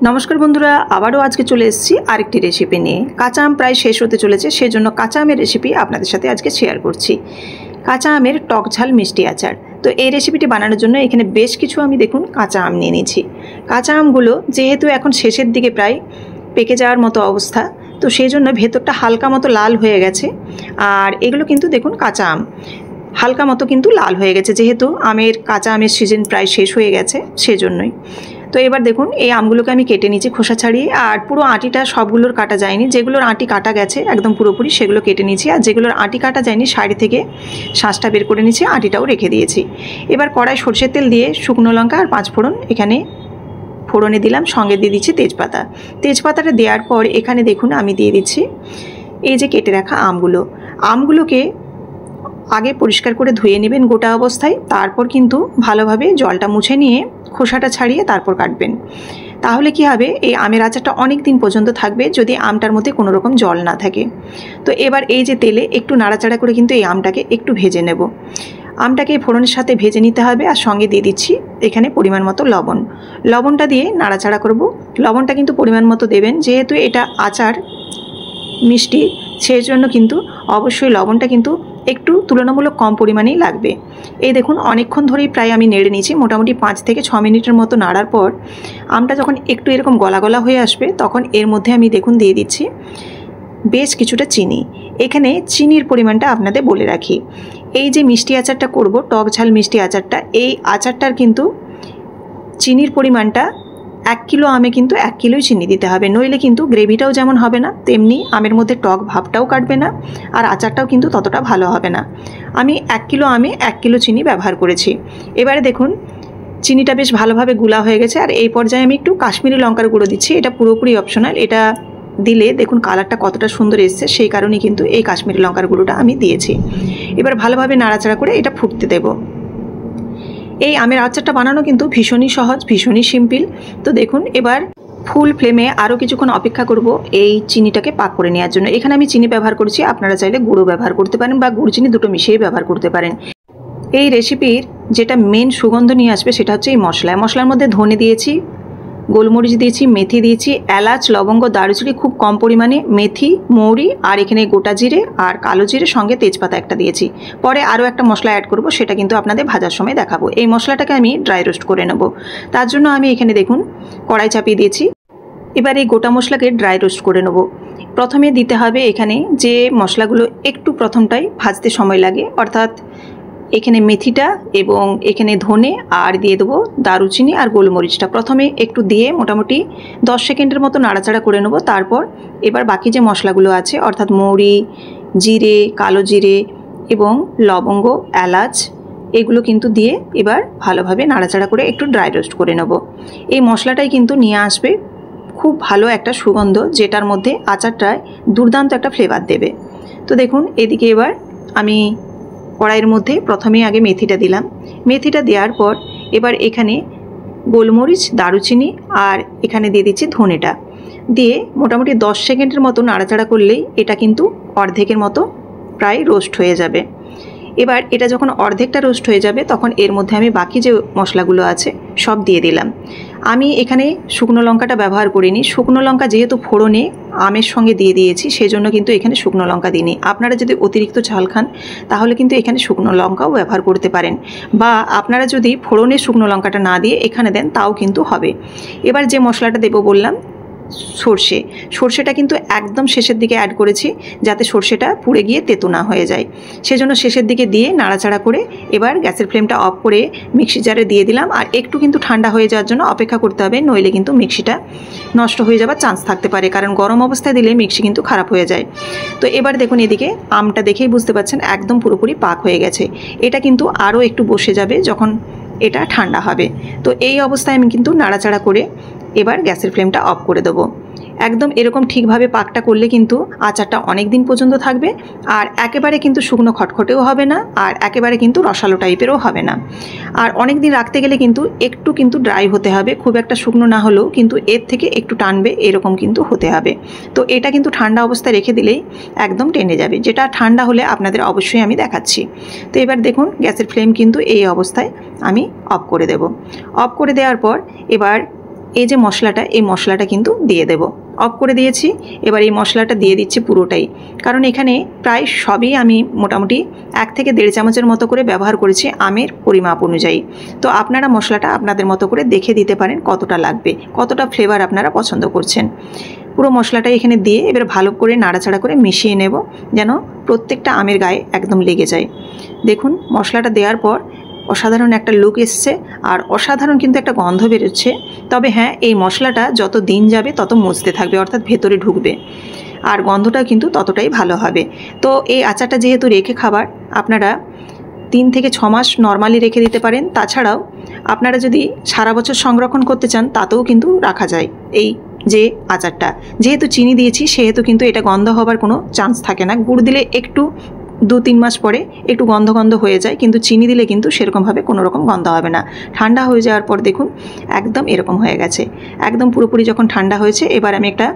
नमस्कार बंधुरा आबारो आज के चले एसेछि आरेकटी रेसिपि निये। काँचा आम प्राय शेष होते चलेছে, सेजন্য काँचा आमेर रेसिपि आपनादेर साथे आज के शेयर करछि। काँचा आमेर टक झाल मिष्टि आचार। तो এই রেসিপিটি বানানোর জন্য এখানে বেশ কিছু আমি দেখুন কাঁচা আম নিয়ে নিয়েছি। কাঁচা আমগুলো যেহেতু এখন শেষের দিকে প্রায় পেকে যাওয়ার মতো অবস্থা, তো সেই জন্য ভেতরটা হালকা মতো লাল হয়ে গেছে। আর এগুলো কিন্তু দেখুন কাঁচা আম হালকা মতো কিন্তু লাল হয়ে গেছে, যেহেতু কাঁচা আমের সিজন প্রায় শেষ হয়ে গেছে সেজন্যই। তো এবার দেখুন এই আমগুলোকে আমি কেটে নিয়েছি খোসা ছাড়িয়ে। আর পুরো আঁটিটা সবগুলোর কাটা যায়নি, যেগুলোর আঁটি কাটা গেছে একদম পুরোপুরি সেগুলো কেটে নিয়েছি। আর যেগুলোর আঁটি কাটা যায়নি সাইড থেকে শাঁসটা বের করে নিয়েছি, আঁটিটাও রেখে দিয়েছি। এবার কড়াই সরষের তেল দিয়ে শুকনো লঙ্কা আর 5 ফোড়ন এখানে ফোড়নে দিলাম, সঙ্গে দিয়ে দিচ্ছি তেজপাতা। তেজপাতাটা দেওয়ার পর এখানে দেখুন আমি দিয়ে দিচ্ছি এই যে কেটে রাখা আমগুলোকে আগে পরিষ্কার করে ধুয়ে নেবেন গোটা অবস্থায়, তারপর কিন্তু ভালোভাবে জলটা মুছে নিয়ে খোসাটা ছাড়িয়ে তারপর কাটবেন। তাহলে কি হবে, এই আমের আচারটা অনেক দিন পর্যন্ত থাকবে যদি আমটার মধ্যে কোনো রকম জল না থাকে। তো এবার এই যে তেলে একটু নাড়াচাড়া করে কিন্তু এই আমটাকে একটু ভেজে নেব। আমটাকে ফোড়নের সাথে ভেজে নিতে হবে। আর সঙ্গে দিয়ে দিচ্ছি এখানে পরিমাণ মতো লবণটা দিয়ে নাড়াচাড়া করব। লবণটা কিন্তু পরিমাণ মতো দেবেন, যেহেতু এটা আচার মিষ্টি সেই জন্য কিন্তু অবশ্যই লবণটা কিন্তু একটু তুলনামূলক কম পরিমাণেই লাগবে। এই দেখুন অনেকক্ষণ ধরেই প্রায় আমি নেড়ে নিয়েছি, মোটামুটি 5 থেকে 6 মিনিটের মতো নাড়ার পর আমটা যখন একটু এরকম গলা গলা হয়ে আসবে তখন এর মধ্যে আমি দেখুন দিয়ে দিচ্ছি বেশ কিছুটা চিনি। এখানে চিনির পরিমাণটা আপনাদের বলে রাখি, এই যে মিষ্টি আচারটা করব টক ঝাল মিষ্টি আচারটা, এই আচারটার কিন্তু চিনির পরিমাণটা 1 কিলো আমে কিন্তু 1 কিলোই চিনি দিতে হবে, নইলে কিন্তু গ্রেভিটাও যেমন হবে না তেমনি আমের মধ্যে টক ভাবটাও কাটবে না, আর আচারটাও কিন্তু ততটা ভালো হবে না। আমি 1 কিলো আমে 1 কিলো চিনি ব্যবহার করেছি। এবারে দেখুন চিনিটা বেশ ভালোভাবে গুলা হয়ে গেছে। আর এই পর্যায়ে আমি একটু কাশ্মীরি লঙ্কার গুঁড়ো দিচ্ছি, এটা পুরোপুরি অপশনাল। এটা দিলে দেখুন কালারটা কতটা সুন্দর এসছে, সেই কারণেই কিন্তু এই কাশ্মীরি লঙ্কার গুঁড়োটা আমি দিয়েছি। এবার ভালোভাবে নাড়াচাড়া করে এটা ফুটতে দেব। এই আমের আচারটা বানানো কিন্তু ভীষণই সহজ, ভীষণই সিম্পল। তো দেখুন এবার ফুল ফ্লেমে আরও কিছুক্ষণ অপেক্ষা করব এই চিনিটাকে পাক করে নেওয়ার জন্য। এখানে আমি চিনি ব্যবহার করছি, আপনারা চাইলে গুঁড়ো ব্যবহার করতে পারেন বা গুড় চিনি দুটো মিশিয়ে ব্যবহার করতে পারেন। এই রেসিপির যেটা মেন সুগন্ধ নিয়ে আসবে সেটা হচ্ছে এই মশলার মধ্যে ধনে দিয়েছি, গোলমরিচ দিয়েছি, মেথি দিয়েছি, এলাচ, লবঙ্গ, দারুচিনি খুব কম পরিমাণে, মেথি, মৌরি, আর এখানে গোটা জিরে আর কালো জিরে, সঙ্গে তেজপাতা একটা দিয়েছি। পরে আরও একটা মশলা অ্যাড করব, সেটা কিন্তু আপনাদের ভাজার সময় দেখাবো। এই মশলাটাকে আমি ড্রাই রোস্ট করে নেব। তার জন্য আমি এখানে দেখুন কড়াই চাপিয়ে দিয়েছি। এবার এই গোটা মশলাকে ড্রাই রোস্ট করে নেব। প্রথমে দিতে হবে এখানে যে মশলাগুলো একটু প্রথমটাই ভাজতে সময় লাগে, অর্থাৎ এখানে মেথিটা এবং এখানে ধনে, আর দিয়ে দেবো দারুচিনি আর গোলমরিচটা প্রথমে একটু দিয়ে মোটামুটি 10 সেকেন্ডের মতো নাড়াচাড়া করে নেব। তারপর এবার বাকি যে মশলাগুলো আছে অর্থাৎ মৌরি, জিরে, কালো জিরে এবং লবঙ্গ, এলাচ, এগুলো কিন্তু দিয়ে এবার ভালোভাবে নাড়াচাড়া করে একটু ড্রাই রোস্ট করে নেব। এই মশলাটাই কিন্তু নিয়ে আসবে খুব ভালো একটা সুগন্ধ, যেটার মধ্যে আচারটায় দুর্দান্ত একটা ফ্লেভার দেবে। তো দেখুন এদিকে এবার আমি কড়াইয়ের মধ্যে প্রথমেই আগে মেথিটা দিলাম। মেথিটা দেওয়ার পর এবার এখানে গোলমরিচ, দারুচিনি আর এখানে দিয়ে দিচ্ছি ধনেটা দিয়ে মোটামুটি 10 সেকেন্ডের মতো নাড়াচাড়া করলেই এটা কিন্তু অর্ধেকের মতো প্রায় রোস্ট হয়ে যাবে। এবার এটা যখন অর্ধেকটা রোস্ট হয়ে যাবে তখন এর মধ্যে আমি বাকি যে মশলাগুলো আছে সব দিয়ে দিলাম। আমি এখানে শুকনো লঙ্কাটা ব্যবহার করিনি, শুকনো লঙ্কা যেহেতু ফোড়নে আমের সঙ্গে দিয়ে দিয়েছি সেজন্য কিন্তু এখানে শুকনো লঙ্কা দিইনি। আপনারা যদি অতিরিক্ত ঝাল খান তাহলে কিন্তু এখানে শুকনো লঙ্কাও ব্যবহার করতে পারেন, বা আপনারা যদি ফোড়নে শুকনো লঙ্কাটা না দিয়ে এখানে দেন তাও কিন্তু হবে। এবার যে মশলাটা দেবো বললাম সর্ষেটা কিন্তু একদম শেষের দিকে অ্যাড করেছি, যাতে সর্ষেটা পুড়ে গিয়ে তেতো না হয়ে যায়, সেজন্য শেষের দিকে দিয়ে নাড়াচাড়া করে এবার গ্যাসের ফ্লেমটা অফ করে মিক্সি জারে দিয়ে দিলাম। আর একটু কিন্তু ঠান্ডা হয়ে যাওয়ার জন্য অপেক্ষা করতে হবে, নইলে কিন্তু মিক্সিটা নষ্ট হয়ে যাওয়ার চান্স থাকতে পারে, কারণ গরম অবস্থায় দিলে মিক্সি কিন্তু খারাপ হয়ে যায়। তো এবার দেখুন এদিকে আমটা দেখেই বুঝতে পারছেন একদম পুরোপুরি পাক হয়ে গেছে। এটা কিন্তু আরও একটু বসে যাবে যখন এটা ঠান্ডা হবে। তো এই অবস্থায় আমি কিন্তু নাড়াচাড়া করে এবার গ্যাসের ফ্লেমটা অফ করে দেবো। একদম এরকম ঠিকভাবে পাকটা করলে কিন্তু আচারটা অনেক দিন পর্যন্ত থাকবে, আর একেবারে কিন্তু শুকনো খটখটেও হবে না, আর একেবারে কিন্তু রসালো টাইপেরও হবে না। আর অনেক দিন রাখতে গেলে কিন্তু একটু কিন্তু ড্রাই হতে হবে, খুব একটা শুকনো না হলেও কিন্তু এর থেকে একটু টানবে এরকম কিন্তু হতে হবে। তো এটা কিন্তু ঠান্ডা অবস্থায় রেখে দিলেই একদম টেনে যাবে, যেটা ঠান্ডা হলে আপনাদের অবশ্যই আমি দেখাচ্ছি। তো এবার দেখুন গ্যাসের ফ্লেম কিন্তু এই অবস্থায় আমি অফ করে দেব। অফ করে দেওয়ার পর এবার এই যে মশলাটা, এই মশলাটা কিন্তু দিয়ে দেব। অফ করে দিয়েছি। এবার এই মশলাটা দিয়ে দিচ্ছি পুরোটাই, কারণ এখানে প্রায় সবই আমি মোটামুটি 1 থেকে 1.5 চামচের মতো করে ব্যবহার করেছি আমের পরিমাপ অনুযায়ী। তো আপনারা মশলাটা আপনাদের মতো করে দেখে দিতে পারেন কতটা লাগবে, কতটা ফ্লেভার আপনারা পছন্দ করছেন। পুরো মশলাটা এখানে দিয়ে এবার ভালো করে নাড়াচাড়া করে মিশিয়ে নেব, যেন প্রত্যেকটা আমের গায়ে একদম লেগে যায়। দেখুন মশলাটা দেওয়ার পর অসাধারণ একটা লুক এসছে, আর অসাধারণ কিন্তু একটা গন্ধ বেরোচ্ছে। তবে হ্যাঁ, এই মশলাটা যত দিন যাবে তত মজতে থাকবে, অর্থাৎ ভেতরে ঢুকবে, আর গন্ধটা কিন্তু ততটাই ভালো হবে। তো এই আচারটা যেহেতু রেখে খাবার, আপনারা 3 থেকে 6 মাস নর্মালি রেখে দিতে পারেন। তাছাড়াও আপনারা যদি সারা বছর সংরক্ষণ করতে চান তাতেও কিন্তু রাখা যায়। এই যে আচারটা যেহেতু চিনি দিয়েছি, সেহেতু কিন্তু এটা গন্ধ হবার কোনো চান্স থাকে না। গুড় দিলে একটু 2-3 মাস পরে একটু গন্ধ গন্ধ হয়ে যায়, কিন্তু চিনি দিলে কিন্তু সেরকমভাবে কোনো রকম গন্ধ হবে না। ঠান্ডা হয়ে যাওয়ার পর দেখুন একদম এরকম হয়ে গেছে, একদম পুরোপুরি যখন ঠান্ডা হয়েছে। এবার আমি একটা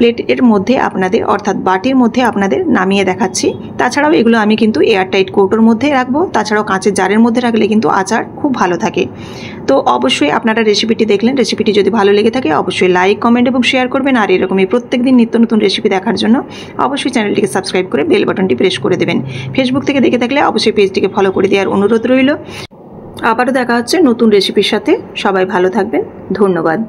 প্লেটের মধ্যে আপনাদের, অর্থাৎ বাটির মধ্যে আপনাদের নামিয়ে দেখাচ্ছি। তাছাড়াও এগুলো আমি কিন্তু এয়ারটাইট কৌটোর মধ্যে রাখবো। তাছাড়াও কাঁচের জারের মধ্যে রাখলে কিন্তু আচার খুব ভালো থাকে। তো অবশ্যই আপনারা রেসিপিটি দেখলেন, রেসিপিটি যদি ভালো লেগে থাকে অবশ্যই লাইক, কমেন্ট এবং শেয়ার করবেন। আর এরকমই প্রত্যেকদিন নিত্য নতুন রেসিপি দেখার জন্য অবশ্যই চ্যানেলটিকে সাবস্ক্রাইব করে বেল বাটনটি প্রেস করে দেবেন। ফেসবুক থেকে দেখে থাকলে অবশ্যই পেজটিকে ফলো করে দেওয়ার অনুরোধ রইল। আবারও দেখা হচ্ছে নতুন রেসিপির সাথে। সবাই ভালো থাকবেন। ধন্যবাদ।